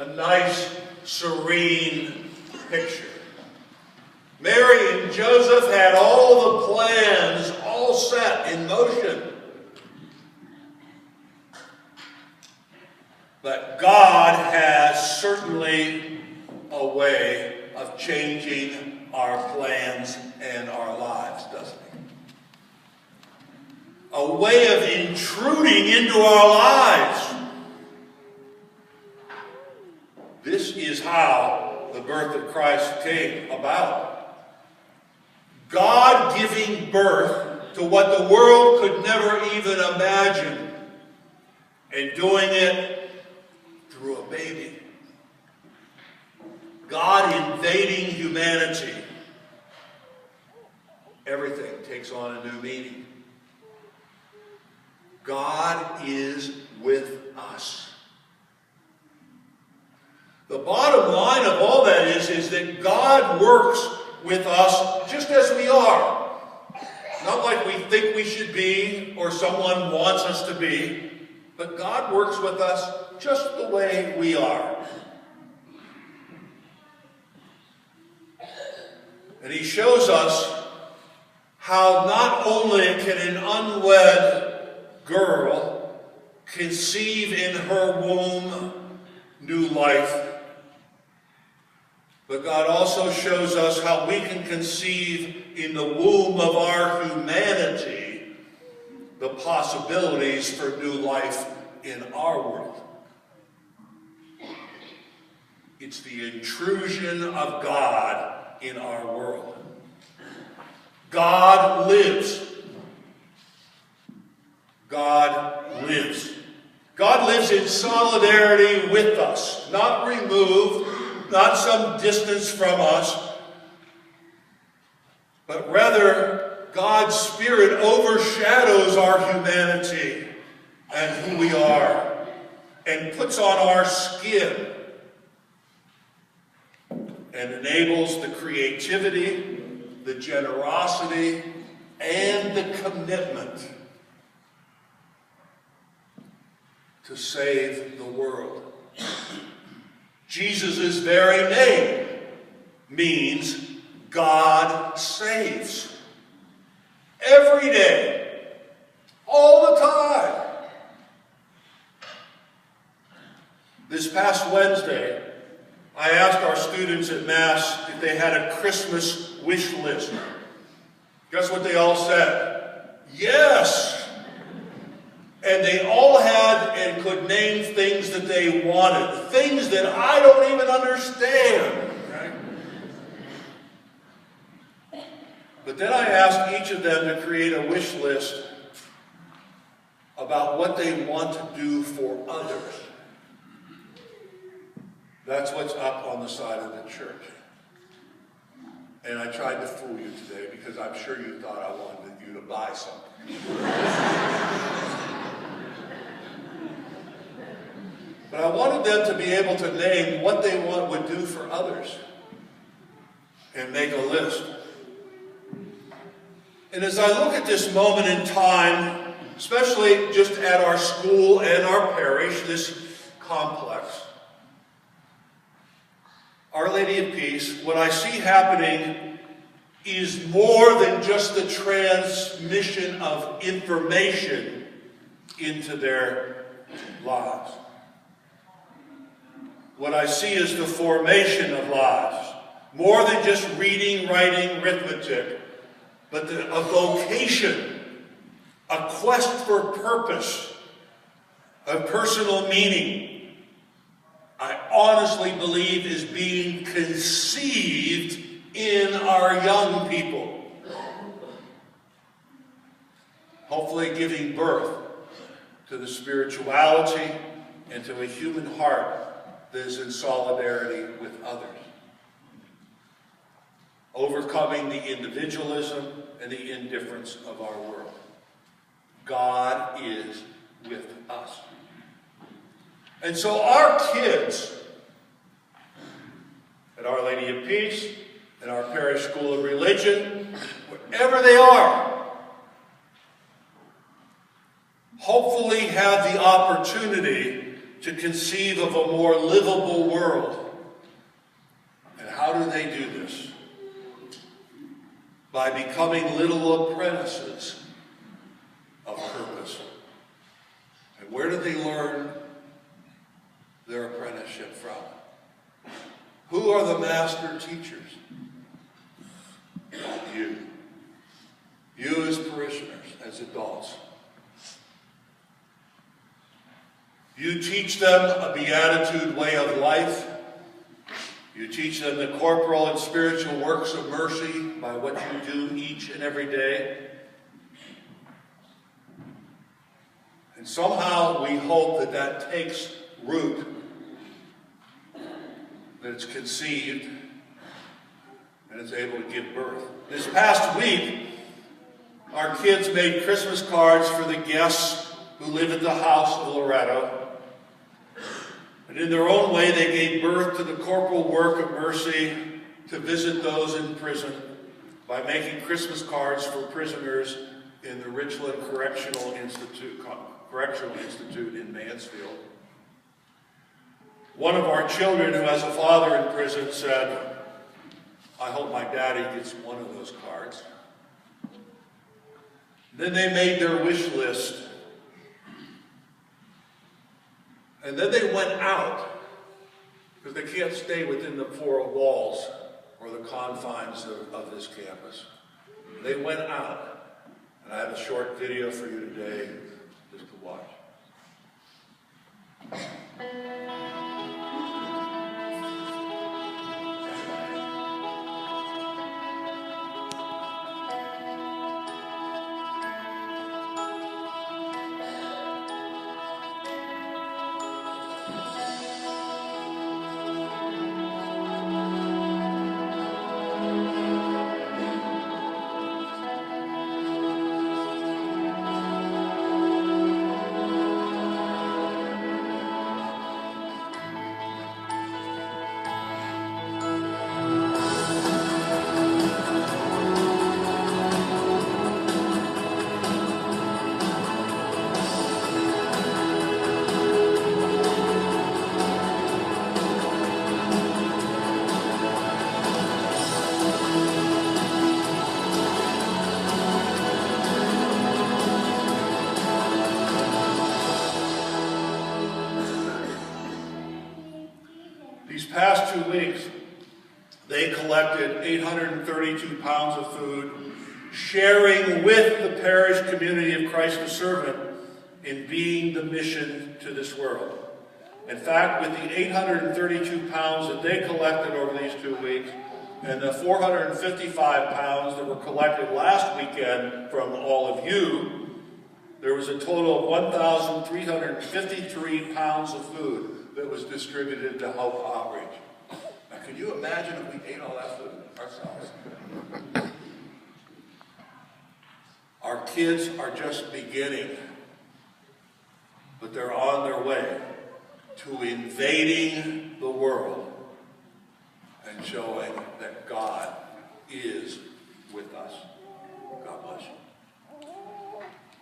a nice, serene picture. Mary and Joseph had all the plans all set in motion. But God has certainly a way of changing our plans and our lives, doesn't he? A way of intruding into our lives. This is how the birth of Christ came about. God giving birth to what the world could never even imagine, and doing it through a baby. God invading humanity. Everything takes on a new meaning. God is with us. The bottom line of all that is that God works with us just as we are. Not like we think we should be or someone wants us to be, but God works with us just the way we are. And he shows us how not only can an unwed girl conceive in her womb new life, but God also shows us how we can conceive in the womb of our humanity the possibilities for new life in our world. It's the intrusion of God in our world. God lives. God lives. God lives in solidarity with us, not removed, not some distance from us, but rather God's Spirit overshadows our humanity and who we are and puts on our skin and enables the creativity, the generosity, and the commitment to save the world. Jesus' very name means God saves. Every day, all the time. This past Wednesday, I asked our students at Mass if they had a Christmas wish list. Guess what they all said? Yes! And they all had and could name things that they wanted. Things that I don't even understand. Right? But then I asked each of them to create a wish list about what they want to do for others. That's what's up on the side of the church. And I tried to fool you today because I'm sure you thought I wanted you to buy something. But I wanted them to be able to name what they would do for others and make a list. And as I look at this moment in time, especially just at our school and our parish, this complex, Our Lady of Peace, what I see happening is more than just the transmission of information into their lives. What I see is the formation of lives, more than just reading, writing, arithmetic, but a vocation, a quest for purpose, a personal meaning, I honestly believe is being conceived in our young people. Hopefully giving birth to the spirituality and to a human heart that is in solidarity with others. Overcoming the individualism and the indifference of our world. God is with us. And so our kids at Our Lady of Peace, in our parish school of religion, wherever they are, hopefully have the opportunity to conceive of a more livable world. And how do they do this? By becoming little apprentices of purpose. And where do they learn their apprenticeship from? Who are the master teachers? You. You as parishioners, as adults. You teach them a beatitude way of life. You teach them the corporal and spiritual works of mercy by what you do each and every day. And somehow we hope that that takes root, that it's conceived, and it's able to give birth. This past week, our kids made Christmas cards for the guests who live at the house of Loretto. And in their own way, they gave birth to the corporal work of mercy to visit those in prison by making Christmas cards for prisoners in the Richland Correctional Institute in Mansfield. One of our children who has a father in prison said, "I hope my daddy gets one of those cards." Then they made their wish list. And then they went out, because they can't stay within the four walls or the confines of this campus. They went out. And I have a short video for you today just to watch. These past 2 weeks, they collected 832 pounds of food, sharing with the parish community of Christ the Servant in being the mission to this world. In fact, with the 832 pounds that they collected over these 2 weeks, and the 455 pounds that were collected last weekend from all of you, there was a total of 1,353 pounds of food that was distributed to help outreach. Now, can you imagine if we ate all that food ourselves? Our kids are just beginning, but they're on their way to invading the world and showing that God is with us. God bless you.